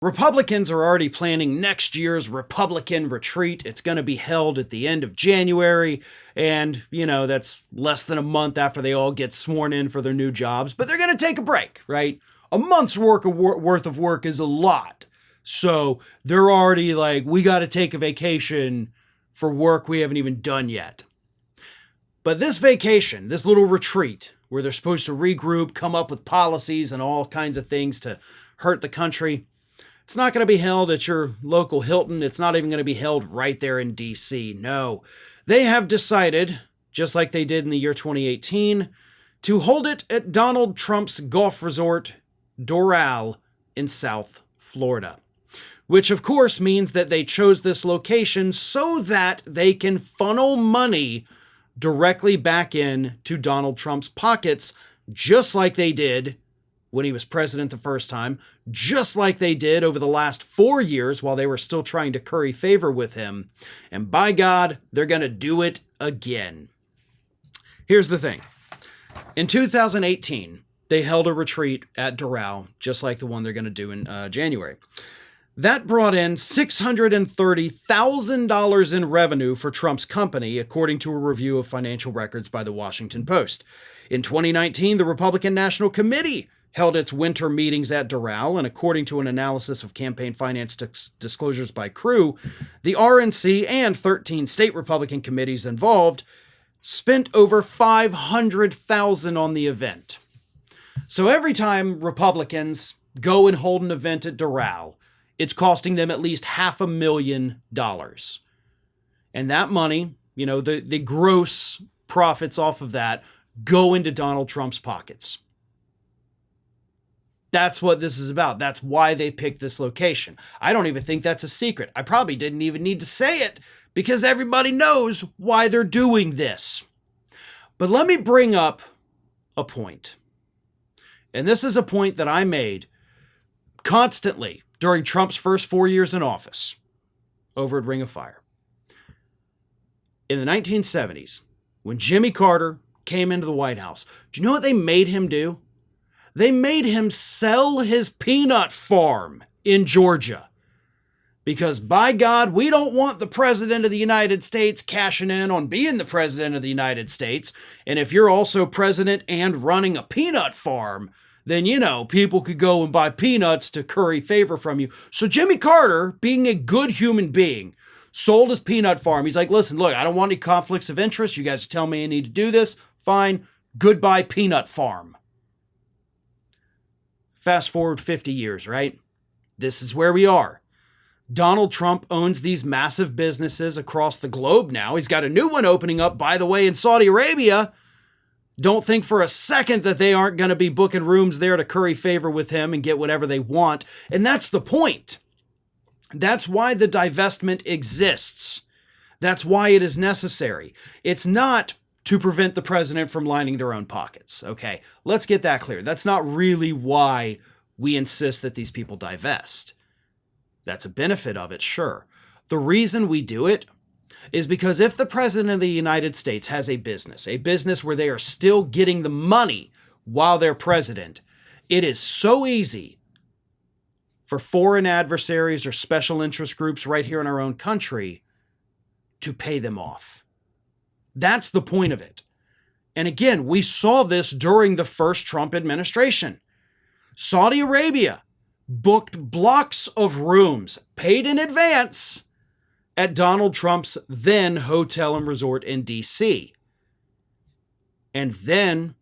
Republicans are already planning next year's Republican retreat. It's going to be held at the end of January. And, that's less than a month after they all get sworn in for their new jobs. But they're going to take a break, right? A month's worth of work is a lot. So they're already like, we got to take a vacation for work we haven't even done yet. But this vacation, this little retreat, where they're supposed to regroup, come up with policies and all kinds of things to hurt the country, it's not going to be held at your local Hilton. It's not even going to be held right there in D.C. No, they have decided, just like they did in the year 2018, to hold it at Donald Trump's golf resort, Doral, in South Florida. Which, of course, means that they chose this location so that they can funnel money directly back in to Donald Trump's pockets, just like they did when he was president the first time, just like they did over the last 4 years while they were still trying to curry favor with him. And by God, they're going to do it again. Here's the thing. In 2018, they held a retreat at Doral, just like the one they're going to do in January. That brought in $630,000 in revenue for Trump's company, according to a review of financial records by the Washington Post. In 2019, the Republican National Committee held its winter meetings at Doral, and according to an analysis of campaign finance disclosures by Crew, the RNC and 13 state Republican committees involved spent over $500,000 on the event. So every time Republicans go and hold an event at Doral, it's costing them at least $500,000. And that money, the gross profits off of that go into Donald Trump's pockets. That's what this is about. That's why they picked this location. I don't even think that's a secret. I probably didn't even need to say it because everybody knows why they're doing this. But let me bring up a point. And this is a point that I made constantly during Trump's first 4 years in office over at Ring of Fire. In the 1970s, when Jimmy Carter came into the White House, do you know what they made him do? They made him sell his peanut farm in Georgia. Because by God, we don't want the president of the United States cashing in on being the president of the United States. And if you're also president and running a peanut farm, then, people could go and buy peanuts to curry favor from you. So Jimmy Carter, being a good human being, sold his peanut farm. He's like, listen, look, I don't want any conflicts of interest. You guys tell me I need to do this. Fine. Goodbye, peanut farm. Fast forward 50 years, right? This is where we are. Donald Trump owns these massive businesses across the globe now. He's got a new one opening up, by the way, in Saudi Arabia. Don't think for a second that they aren't going to be booking rooms there to curry favor with him and get whatever they want. And that's the point. That's why the divestment exists. That's why it is necessary. It's not to prevent the president from lining their own pockets. Okay, let's get that clear. That's not really why we insist that these people divest. That's a benefit of it, sure. The reason we do it is because if the president of the United States has a business where they are still getting the money while they're president, it is so easy for foreign adversaries or special interest groups right here in our own country to pay them off. That's the point of it. And again, we saw this during the first Trump administration. Saudi Arabia booked blocks of rooms paid in advance at Donald Trump's then hotel and resort in D.C. And then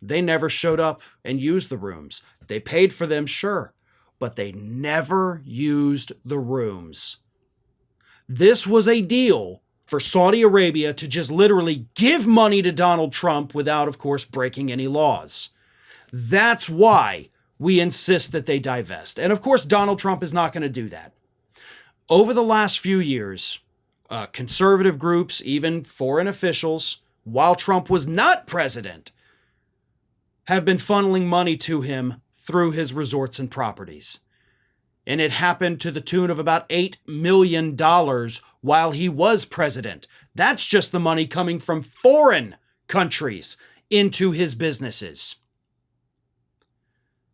they never showed up and used the rooms. They paid for them, sure, but they never used the rooms. This was a deal for Saudi Arabia to just literally give money to Donald Trump without, of course, breaking any laws. That's why we insist that they divest. And of course, Donald Trump is not going to do that. Over the last few years, conservative groups, even foreign officials, while Trump was not president, have been funneling money to him through his resorts and properties. And it happened to the tune of about $8 million while he was president. That's just the money coming from foreign countries into his businesses.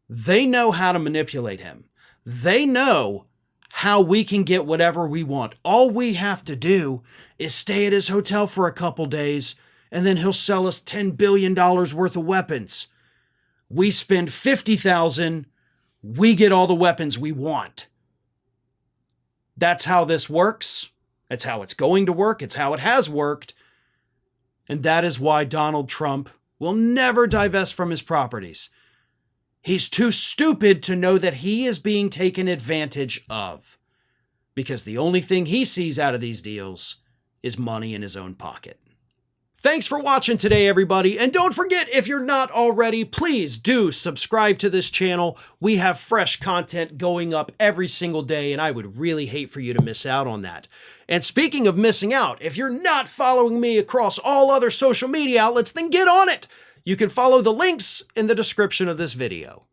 They know how to manipulate him. They know how we can get whatever we want. All we have to do is stay at his hotel for a couple days, and then he'll sell us $10 billion worth of weapons. We spend $50,000, we get all the weapons we want. That's how this works. That's how it's going to work. It's how it has worked. And that is why Donald Trump will never divest from his properties. He's too stupid to know that he is being taken advantage of, because the only thing he sees out of these deals is money in his own pocket. Thanks for watching today, everybody. And don't forget, if you're not already, please do subscribe to this channel. We have fresh content going up every single day, and I would really hate for you to miss out on that. And speaking of missing out, if you're not following me across all other social media outlets, then get on it. You can follow the links in the description of this video.